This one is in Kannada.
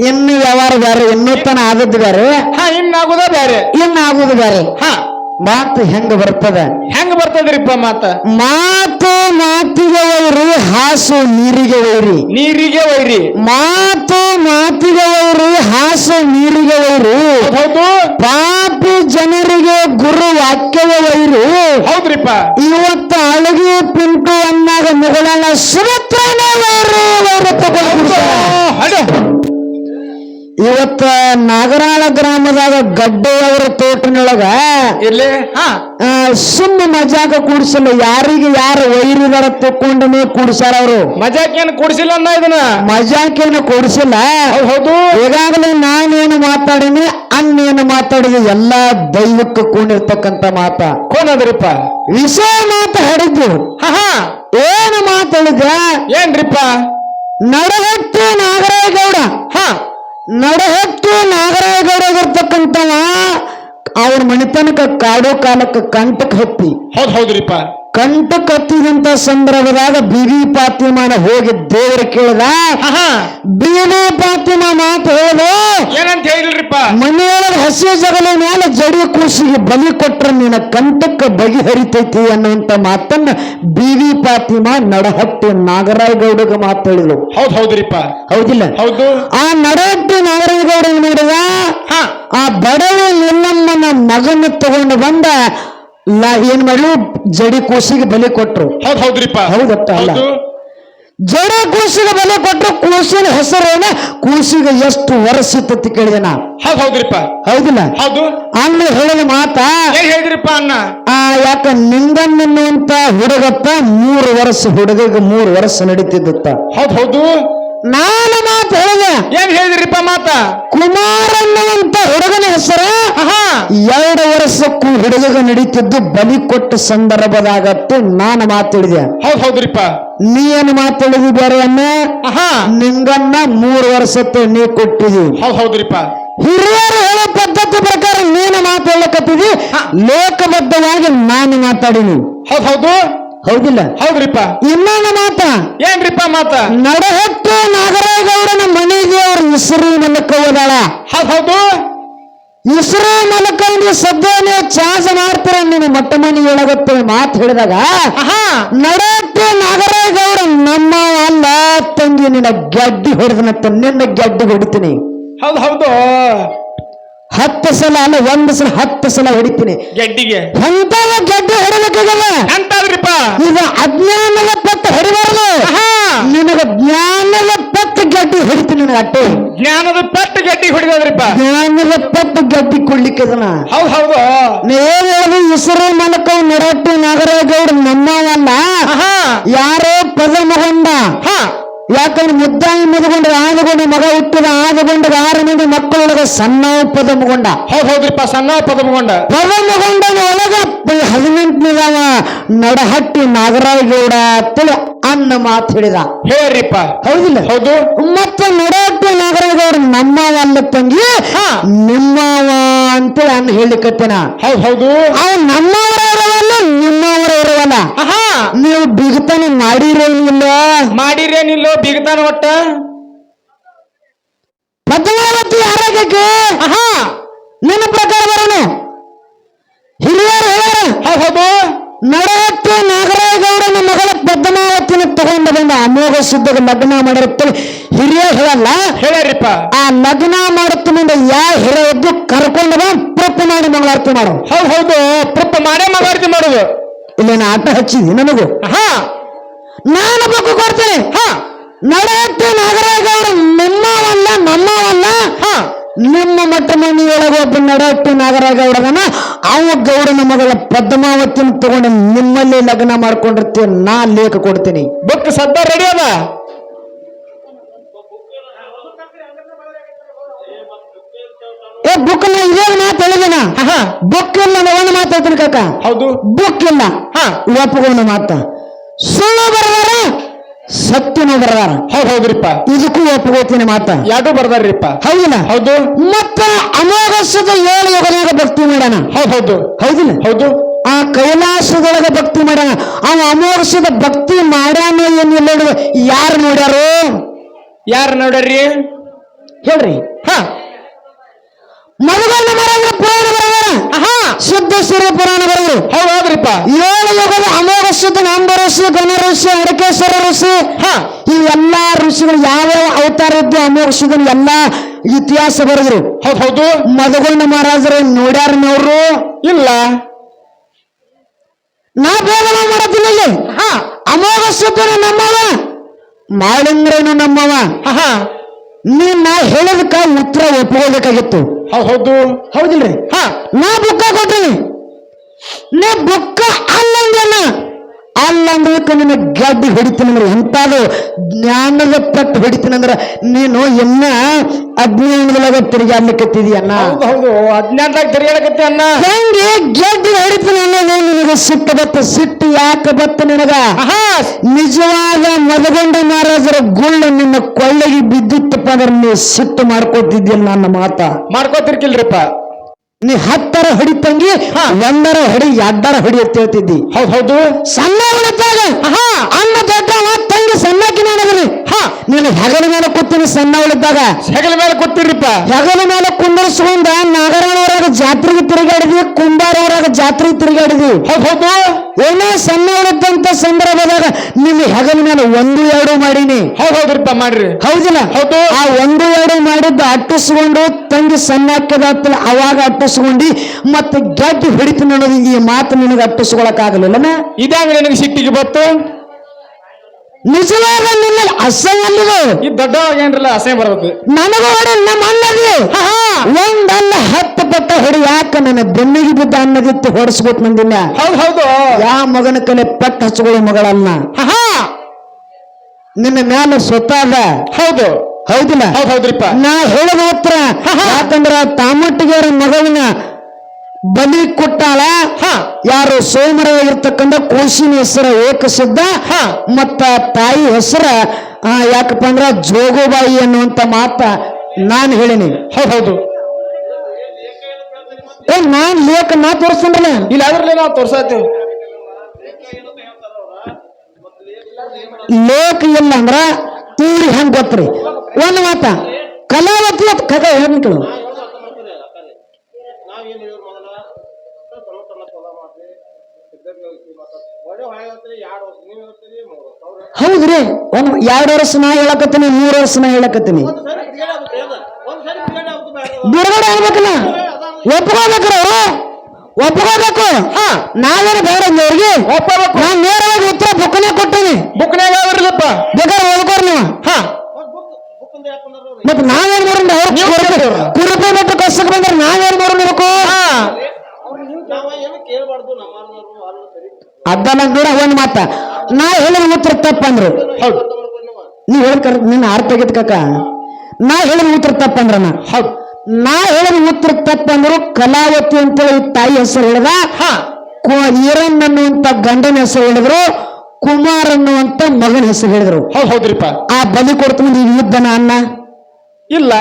ಇನ್ನು ವ್ಯವಹಾರ ಬೇರೆ, ಇನ್ನೂತನ ಆದದ್ದು ಬೇರೆ, ಇನ್ನಾಗುದ ಬೇರೆ, ಇನ್ನಾಗುದು ಬೇರೆ. ಮಾತು ಹೆಂಗ ಬರ್ತದ? ಹೆಂಗ ಬರ್ತದ್ರಿಪ್ಪ ಮಾತ? ಮಾತು ಮಾತಿಗೆ ವೈರಿ, ಹಾಸು ನೀರಿಗೆ ವೈರಿ. ನೀರಿಗೆ ವೈರಿ. ಮಾತು ಮಾತಿಗೆ ವೈರಿ, ಹಾಸು ನೀರಿಗೆ ವೈರಿ. ಹೌದು. ಪಾಪಿ ಜನರಿಗೆ ಗುರು ವಾಕ್ಯವೇ ವೈರಿ. ಹೌದ್ರಿಪ್ಪ. ಇವತ್ತು ಅಳಗಿ ಪಿಂಟು ಅನ್ನಾಗ ಮುಗಳನ ಸುರತ್ರನೇ ವೈರಿ ವೈರಿ ತಗೊಂಡು. ಇವತ್ತ ನಾಗರಾಳ ಗ್ರಾಮದಾಗ ಗಡ್ಡೆಯವರ ತೋಟನೊಳಗ ಇಲ್ಲಿ ಸುಮ್ಮ ಮಜಾಕ ಕೂಡಿಸಲ್ಲ, ಯಾರಿಗೆ ಯಾರು ವೈರಿದಾರ ತಕೊಂಡನೇ ಕೂಡಿಸಾರ ಅವರು. ಮಜಾಕೇನು ಕೂಡಿಸಿಲ್ಲ ಅನ್ನ ಇದನ್ನ, ಮಜಾಕೇನು ಕೂಡಿಸಿಲ್ಲ. ಹೌದು. ಈಗಾಗಲೇ ನಾನೇನು ಮಾತಾಡಿನಿ, ಅನ್ನೇನು ಮಾತಾಡಿದ ಎಲ್ಲಾ ದೈವಕ್ಕೆ ಕೂಡಿರ್ತಕ್ಕಂಥ ಮಾತ. ಕೋನದ್ರಿಪ್ಪ ವಿಷಯ ಮಾತು ಹಡಿದ್ದು. ಏನು ಮಾತಾಡಿದ? ಏನ್ರಿಪ್ಪ? ನಡಹಟ್ಟಿ ನಾಗರಾಯಗೌಡ. ನಡಹಟ್ಟಿ ನಾಗರಾಯಗೌಡಗಿರ್ತಕ್ಕಂಥವ ಅವ್ರ ಮನೆತನಕ ಕಾಡೋ ಕಾಲಕ್ಕೆ ಕಂಟಕ್ ಹತ್ತಿ. ಹೌದ್ರಿಪ್ಪ. ಕಂಟಕ್ ಹತ್ತಿದಂತ ಸಂದರ್ಭದಾಗ ಬಿಬಿ ಫಾತಿಮಾನ ಹೋಗಿ ದೇವರ ಕೇಳಿದ. ಬಿಬಿ ಫಾತಿಮಾ ಮಾತು ಹೇಳು ಏನಂತ ಹೇಳಿಲ್ರಿಪ್ಪ? ಮನೆಯೊಳಗೆ ಹಸಿ ಜಗಲ ಮೇಲೆ ಜಡಿ ಕೂಸಿಗೆ ಬಲಿ ಕೊಟ್ರ ನಿನ್ನ ಕಂಟಕ್ಕೆ ಬಗೆಹರಿತೈತಿ ಅನ್ನುವಂತ ಮಾತನ್ನ ಬಿಬಿ ಫಾತಿಮಾ ನಡಹಟ್ಟಿ ನಾಗರಾಯಗೌಡಗೆ ಮಾತಾಡಿದ್ರು. ಹೌದ್ರಿಪ್ಪ. ಹೌದಿಲ್ಲ? ಹೌದು. ಆ ನಡಹಟ್ಟಿ ನಾಗರಾಯಗೌಡ ಏನ್ ಮಾಡಿದ? ಆ ಬಡವ ನಿಲ್ಲಮ್ಮನ ಮಗನ ತಗೊಂಡು ಬಂದ ಏನ್ ಮಾಡ್ಲು ಜಡಿ ಕೂಸಿಗೆ ಬಲಿ ಕೊಟ್ರು. ಹೌದ್ರಿಪ್ಪ. ಹೌದತ್ತ ಅಲ್ಲ? ಜಡಿ ಕೂಸಿಗೆ ಬಲಿ ಕೊಟ್ರು. ಕೂಸಿನ ಹೆಸರೇನ? ಕೂಸಿಗೆ ಎಷ್ಟು ವರ್ಷ ಇತ್ತತಿ ಕೇಳಿದೆ ನಾ. ಹೌದ್ರಿಪ್ಪ. ಹೌದಿಲ್ಲ? ಹೌದು. ಅನ್ನ ಹೇಳಿದ ಮಾತ ಹೇಳಿದ್ರಿಪ್ಪ ಅನ್ನ. ಯಾಕ ನಿಂಗಣ್ಣ ಅನ್ನುವಂತ ಹುಡುಗತ್ತ 3 ವರ್ಷ, ಹುಡುಗಗೆ 3 ವರ್ಷ ನಡೀತಿದ್ದತ್ತ. ಹೌದು. ನಾನು ಮಾತು ಹೇಳಿದೆ. ಏನ್ ಹೇಳಿದ್ರಿಪ್ಪ ಮಾತ? ಕುಮಾರ್ ಅನ್ನುವಂತ ಹುಡುಗನ ಹೆಸರ 2 ವರ್ಷಕ್ಕೂ ಹುಡುಗಗೆ ನಡೀತಿದ್ದು ಬಲಿ ಕೊಟ್ಟ ಸಂದರ್ಭದಾಗತ್ತೆ ನಾನು ಮಾತಾಡಿದೆ. ಹೌದ್ರಿಪ್ಪ. ನೀ ಏನು ಮಾತಾಡಿದಿ ಬೇರೆ ಅನ್ನ? ನಿಂಗನ್ನ 3 ವರ್ಷಕ್ಕೆ ನೀ ಕೊಟ್ಟಿದಿ. ಹೌದ್ರಿಪ್ಪ. ಹಿರಿಯರು ಹೇಳೋ ಪದ್ಧತಿ ಪ್ರಕಾರ ನೀನು ಮಾತಾಡಕತ್ತಿದಿ, ಲೋಕಬದ್ಧವಾಗಿ ನಾನು ಮಾತಾಡಿನಿ. ಹೌದು. ಹೌದಿಲ್ಲ? ಹೌದ್ರಿಪ್ಪ. ಇನ್ನೊಂದು ಮಾತ. ಏನ್ರಿಪ್ಪ ಮಾತ? ನಡಹಟ್ಟಿ ನಾಗರಾಯಗೌಡನ ಮನೆಗೆ ಅವ್ರ ಇಸ್ರು ಮಲಕ ಹೋದಾಳ. ಹೌದು. ಇಸ್ರು ಮಲಕ ಸದ್ಯನೇ ಚಾರ್ಜ್ ಮಾಡ್ತಾರ ನೀನು ಮೊಟ್ಟ ಮನೆ ಹೇಳಗತ್ತೆ ಮಾತು ಹೇಳಿದಾಗ ನಡಹಟ್ಟಿ ನಾಗರಾಯಗೌಡ ನಮ್ಮ ಅಲ್ಲ ತಂಗಿ ನಿನ್ನ ಗಡ್ಡಿ ಹೊಡೆದನತ್ತ, ನಿನ್ನ ಗಡ್ಡಿ ಹೊಡಿತೀನಿ. ಹೌದು. 10 ಸಲ ಅಲ್ಲ, 1 ಸಲ 10 ಸಲ ಹೊಡಿತೀನಿ ಗಡ್ಡಿಗೆ. ಎಂತ ಗಡ್ಡಿ ಹೊಡಿಬೇಕಾಗಲ್ಲ. ಎಂತಾದ್ರಿಪ್ಪ? ಇದು ಅಜ್ಞಾನದ ಪತ್ತು ಹೊಡಿಬಾರದು. ನಿನಗ ಜ್ಞಾನದ ಪತ್ತು ಗಡ್ಡಿ ಹೊಡಿತೀನಿ. ನಿನಗ ಅಟ್ಟೆ ಜ್ಞಾನದ ಪಟ್ಟು ಗಡ್ಡಿ ಹೊಡಿದ್ರಿಪ್ಪ. ಜ್ಞಾನದ ಪತ್ತು ಗಡ್ಡಿ ಕೊಡ್ಲಿಕ್ಕೆ ಅದನ್ನ. ಹೌದು. ನೀವ್ ಹೇಳಿ ಇಸ್ರು ಮಲಕ ನಡಹಟ್ಟಿ ನಾಗರಾಯಗೌಡ ನಮ್ಮವಲ್ಲ, ಯಾರೋ ಪದ ಮಗೊಂಡ. ಯಾಕಂದ್ರೆ ಮುದ್ದಾಯಿ ಮದಗೊಂಡ ಆದಗೊಂಡ ಮಗ ಹುಟ್ಟಿದ, ಆದಗೊಂಡ 6 ಮಂದಿ ಮಕ್ಕಳೊಳಗ ಸಣ್ಣ ಪದ ಮಗೊಂಡ. ಹೌದ್ರಿಪ್ಪ. ಸಣ್ಣ ಪದ ಮಗೊಂಡ. ಪದ ಮಗೊಂಡನ ಒಳಗ 18ನೇದವ ನಡಹಟ್ಟಿ ನಾಗರಾಯಗೌಡ ಅಂತೇಳಿ ಅನ್ನ ಮಾತು ಹೇಳಿದ. ಹೇಳ್ರಿಪ್ಪ. ಹೌದಿಲ್ಲ? ಹೌದು. ಮತ್ತೆ ನಡಹಟ್ಟಿ ನಾಗರಾಯಗೌಡ ನಮ್ಮವಲ್ಲ ತಂಗಿ, ನಿಮ್ಮವ ಅಂತೇಳಿ ಅನ್ನ ಹೇಳಿಕತ್ತೇನ. ಹೌದು. ಅವ್ ನಮ್ಮವರ ಇರವಲ್ಲ, ನಿಮ್ಮವರ ಇರವಲ್ಲ. ನೀವು ಬಿಗತಾನ ಮಾಡಿರೇನಿಲ್ಲ? ಮಾಡಿರೇನಿಲ್ಲ ಬಿಗತಾನ ಒಟ್ಟ. ಪದ್ಮಾವತಿ ಆರೋಗ್ಯಕ್ಕೆ ನಿನ್ನ ಪ್ರಕಾರ ಬರೋಣ. ಹಿರಿಯರು ಹೇಳ್ಯಾರ. ಹೌದು. ನಡಹಟ್ಟಿ ನಾಗರಾಯಗೌಡನ ಮಗಳ ಪದ್ಮಾವತಿನ ತಗೊಂಡು ಬಂದ ಅಮೋಘ ಸಿದ್ಧಗ ಲಗ್ನ ಮಾಡಿರುತ್ತೇವೆ. ಹಿರಿಯರು ಹೇಳಲ್ಲ, ಹೇಳ್ಯಾರಿಪ್ಪ. ಆ ಲಗ್ನ ಮಾಡುತ್ತ ಮುಂದೆ ಹಿರಿಯ ಎದ್ದು ಕರ್ಕೊಂಡು ಬಾ, ಪ್ರಪ್ಪ ಮಾಡಿ ಮಂಗಳಾರತಿ ಮಾಡು. ಹೌದು. ಪ್ರಪ್ಪ ಮಾಡೇ ಮಂಗಳಾರತಿ ಮಾಡುದು. ಇಲ್ಲೇನ ಆಟ ಹಚ್ಚಿದಿ ನನಗೂ? ನಾನು ಬುಕ್ಕು ಕೊಡ್ತೇನೆ. ನಡಹಟ್ಟಿ ನಾಗರಾಯಗೌಡ ನಿಮ್ಮವಲ್ಲ, ನಮ್ಮವಲ್ಲ. ನಿಮ್ಮ ಮಟ್ಟ ಮನೆಯೊಳಗೆ ಒಬ್ಬ ನಡಹಟ್ಟಿ ನಾಗರಾಯಗೌಡನ, ಅವ ಗೌಡನ ಮಗಳ ಪದ್ಮಾವತಿನ ತಗೊಂಡು ನಿಮ್ಮಲ್ಲಿ ಲಗ್ನ ಮಾಡ್ಕೊಂಡಿರ್ತೀವಿ. ನಾ ಲೇಖ ಕೊಡ್ತೀನಿ. ಬುಕ್ ಸದ್ದ ರೆಡಿ ಅದ. ಬುಕ್ ಇದೇ ಮಾತು ಹೇಳಿದನ. ಬುಕ್ ಇಲ್ಲ, ಒಂದು ಮಾತು ಹೇಳ್ತೀನಿ ಕಾಕ. ಹೌದು. ಬುಕ್ ಇಲ್ಲ, ಒಪ್ಪಗೋಣ ಮಾತ. ಸುಳ್ಳು ಬರದಾರ, ಸತ್ಯನೂ ಬರದಾರ. ಹೌದ್ರಿಪ್ಪ. ಇದಕ್ಕೂ ಒಪ್ಪಗೋತೀನಿ ಮಾತ. ಯಾರು ಬರ್ದಾರ್ರಿಪ್ಪ. ಹೌದಿಲ್ಲ? ಹೌದು. ಮತ್ತ ಅಮೋಘಸದ 7 ಯುಗದಾಗ ಭಕ್ತಿ ಮಾಡ್ಯಾನ. ಹೌದು. ಹೌದಿಲ್ಲ? ಹೌದು. ಆ ಕೈಲಾಸದೊಳಗೆ ಭಕ್ತಿ ಮಾಡ್ಯಾನ. ಅವ ಅಮೋಘಸದ ಭಕ್ತಿ ಮಾಡ್ಯಾನ ಏನಿಲ್ಲ. ಯಾರು ನೋಡ್ಯಾರು? ಯಾರು ನೋಡ್ಯಾರ್ರಿ? ಹೇಳ್ರಿ ಹಾ ಮಧುಗಣ್ಣ ಮಹಾರಾಜರ ಪುರಾಣ ಬರೆದಾರ ಹಾ ಸಿದ್ದೇಶ್ವರ ಪುರಾಣ ಬರೆದರು ಹೌದ್ರಿಪ್ಪ 7 ಯುಗದ ಅಮೋಘ ಋಷಿ ಗಂಧ ಋಷಿ ಗಣ ಋಷಿ ಅಡಕೇಶ್ವರ ಋಷಿ ಹಾ ಈ ಎಲ್ಲಾ ಋಷಿಗಳು ಯಾವ್ಯಾವ ಅವತಾರ ಇದ್ದು ಅಮೋಘ ಋಷಿಗಳು ಎಲ್ಲಾ ಇತಿಹಾಸ ಬರೆದ್ರು ಹೌದು ಮಧುಗಣ್ಣ ಮಹಾರಾಜರು ನೋಡ್ಯಾರನವ್ರು ಇಲ್ಲ ನಾ ಭೇದನ ಮಾಡತ್ತಿಲ್ಲ ಇಲ್ಲಿ ಹಾ ಅಮೋಘ ಸಿದ್ಧನು ನಮ್ಮವ ಮಾಳಿಂಗ್ರೇನು ನಮ್ಮವ ಹಾ ನಾ ಹೇಳೋದಕ್ಕ ಉತ್ತರ ಒಪ್ಕೋಬೇಕಾಗಿತ್ತು ಹೌದು ಹೌದಿಲ್ರಿ ಹಾ ನಾ ಬುಕ್ಕ ಕೊಟ್ಟಿನಿ ನಾ ಬುಕ್ಕ ಅಲ್ಲಂದ್ರಕ್ಕೆ ನಿನ್ನ ಗಡ್ಡಿ ಹೊಡಿತೀನಂದ್ರೆ ಎಂತಾದ್ರು ಜ್ಞಾನದ ಪಟ್ಟು ಹೊಡಿತೀನಂದ್ರ ನೀನು ಇನ್ನ ಅಜ್ಞಾನದೊಳಗ ತಿರುಗಾಡ್ಲಿಕ್ಕತ್ತಿದೀಯನ್ನ ಹೌದು ಅಜ್ಞಾನದಾಗ ತಿರುಗಾಡಕತ್ತೆ ಅನ್ನ ಹೆಂಗೆ ಗೆಡ್ಡಿ ಹೊಡಿತೀನಿ ಅನ್ನೋದು ನಿನಗೆ ಸಿಟ್ಟು ಬತ್ತ ಸಿಟ್ಟು ಯಾಕೆ ಬತ್ತ ನಿನಗ ಹಾ ನಿಜವಾದ ಮದಗಂಡ ಮಹಾರಾಜರ ಗುಳ್ಳ ನಿನ್ನ ಕೊಳ್ಳೆಗೆ ಬಿದ್ದಿತ್ತಪ್ಪ ಅಂದ್ರೆ ನೀ ಸಿಟ್ಟು ಮಾಡ್ಕೋತಿದ್ದಿಲ್ಲ ನನ್ನ ಮಾತ ಮಾಡ್ಕೋತಿರ್ಕಿಲ್ರಿಪ್ಪ ನೀ 10 ಹೊಡಿತಂಗಿ 1 ಹೊಡಿ 2 ಹೊಡಿ ಅಂತ ಹೇಳ್ತಿದ್ದಿ ಹೌದು ಸಣ್ಣ ಉಳಿದಾಗ ಅನ್ನ ದೊಡ್ಡವ ತಂಗಿ ಸಣ್ಣಕ್ಕೆ ನೋಡಿದ್ರಿ ನೀನು ಹೆಗಲ ಮೇಲೆ ಕೂತೀನಿ ಸಣ್ಣ ಉಳಿದಾಗ ಹೆಗಲ ಮೇಲೆ ಕೂತಿರ್ರಿಪ್ಪ ಹೆಗಲ ಮೇಲೆ ಕುಂದರ್ಸ್ಕೊಂಡ ನಾಗರಾಣವರಾಗ ಜಾತ್ರೆಗೆ ತಿರುಗಾಡಿದ್ವಿ ಕುಂಬಾರವರಾಗ ಜಾತ್ರೆಗೆ ತಿರುಗಾಡಿದ್ವಿ ಹೌದು ಏನೋ ಸಣ್ಣ ಉಳಿದಂತ ಸಂದರ್ಭದಾಗ ನಿಮ್ಮ ಹೆಗಲ ಮೇಲೆ 1-2 ಮಾಡೀನಿ ಹೌದ್ರಿಪ್ಪ ಮಾಡ್ರಿ ಹೌದಿಲ್ಲ ಹೌದು ಆ 1-2 ಮಾಡಿದ್ದು ಅಟ್ಟಿಸ್ಕೊಂಡು ತಂಗಿ ಸಣ್ಣ ಹಾಕದ ಅವಾಗ ಅಟ್ಟಿಸ್ಕೊಂಡಿ ಮತ್ತೆ ಗಡ್ಡಿ ಹೊಡಿತೀನಿ ಅನ್ನೋದು ಈ ಮಾತು ನಿನಗೆ ಅಟ್ಟಿಸ್ಕೊಳಕ್ ಆಗಲಿಲ್ಲ ಇದಾಗ ನಿನಗೆ ಸಿಟ್ಟಿಗೆ ಬತ್ತು ನಿಜವಾದ ನಿನ್ನ ಅಸಹ್ಯಲ್ಲಿದೆ ಈ ದೊಡ್ಡವಾಗ ಏನ್ರಲ್ಲ ಅಸಹ್ಯ ಬರೋದು ನನಗೂ ಹೊಡಿ ನಮ್ಮ ಅಣ್ಣದಿ ಒಂದಲ್ಲ 10 ಪಟ್ಟ ಹೊಡಿ ಯಾಕ ನನ್ನ ಬೆನ್ನಿಗೆ ಬಿದ್ದ ಅನ್ನದಿತ್ತು ಹೊಡಿಸ್ಬಿಟ್ಟು ನಂದಿಲ್ಲ ಹೌದು ಯಾ ಮಗನ ಕಲೆ ಪಟ್ಟ ಹಚ್ಕೊಳ್ಳೋ ಮಗಳನ್ನ ನಿನ್ನ ಮ್ಯಾಲ ಸ್ವತಃ ಹೌದು ಹೌದಿಲ್ಲ ಹೌದ್ರಿಪ್ಪ ನಾ ಹೇಳಿದ ಉತ್ತರ ಯಾಕಂದ್ರ ತಾಮಟ್ಟಿಗೆಯರ ಮಗಳನ್ನ ಬಲಿ ಕೊಟ್ಟಾಳ ಯಾರು ಸೋಮರಾಗಿರ್ತಕ್ಕಂಥ ಕೋಶಿನ ಹೆಸರ ಏಕಸಿದ್ಧ ಮತ್ತ ತಾಯಿ ಹೆಸರ ಯಾಕಪ್ಪ ಅಂದ್ರ ಜೋಗುಬಾಯಿ ಅನ್ನುವಂತ ಮಾತ ನಾನು ಹೇಳಿನಿ ಹೌದು ನಾನ್ ಲೇಖ ನಾ ತೋರಿಸ್ತೇನಲ್ಲ ಇಲ್ಲ ಅದ್ರಲ್ಲಿ ನಾವು ತೋರ್ಸಾತೇವ್ ಲೇಖ ಇಲ್ಲ ಅಂದ್ರ ತೀರಿ ಹೆಂಗ್ ಗೊತ್ತ್ರಿ ಒಂದು ಮಾತ ಕಲಾವತಿ ಅಂತ ಕಗ ಹೇಳ್ಬಿಟ್ಟು ಹೌದ್ರಿ 2 ವರ್ಷ ನಾ ಹೇಳಕತ್ತೀನಿ 3 ವರ್ಷ ನಾ ಹೇಳಕತ್ತೀನಿ ಬಿಡುಗಡೆ ಆಗ್ಬೇಕಲ್ಲ ಒಪ್ಕೋಬೇಕ್ರ ಒಪ್ಕೋಬೇಕು ನಾವೇನು ಬೇಡ ಅವ್ರಿಗೆ ಒಪ್ಪಬೇಕು ನಾನ್ ನೇರವಾಗಿ ಉತ್ತರ ಬುಕ್ನೇ ಕೊಟ್ಟಿನಿ ಬುಕ್ನಾಗ ಯಾವ್ರಿಲ್ಲಪ್ಪ ಬೇಕಾದ್ರೆ ಓದ್ಕೋರ್ ನೀವು ಮತ್ ನಾವೇನ್ ಮಾಡೋಣ ಕುರುಪಿ ಮತ್ತು ಕಸಕ್ ಬಂದ್ರೆ ನಾವೇನ್ ಮಾಡಬೇಕು ಅದನ್ನ ಕೂಡ ಒಂದ್ ಮಾತ ನಾ ಹೇಳಿದ ಉತ್ತರ ತಪ್ಪಂದ್ರು ನೀವ್ ಹೇಳ್ಕರ್ ನಿನ್ನ ಅರ್ಥ ಆಗಿತ್ ಕಾಕ ನಾ ಹೇಳಿದ ಉತ್ತರ ತಪ್ಪಂದ್ರ ನಾ ಹೇಳಿದ ಉತ್ತರ ತಪ್ಪಂದ್ರು ಕಲಾವತಿ ಅಂತೇಳಿ ತಾಯಿ ಹೆಸರು ಹೇಳಿದ ಈರನ್ ಅನ್ನುವಂತ ಗಂಡನ ಹೆಸರು ಹೇಳಿದ್ರು ಕುಮಾರ್ ಅನ್ನುವಂತ ಮಗನ ಹೆಸರು ಹೇಳಿದ್ರು ಹೌದ್ರಿಪ್ಪ ಆ ಬಲಿ ಕೊಡ್ತೀನಿ ಈಗ ಇದ್ದನ ಅನ್ನ ಇಲ್ಲ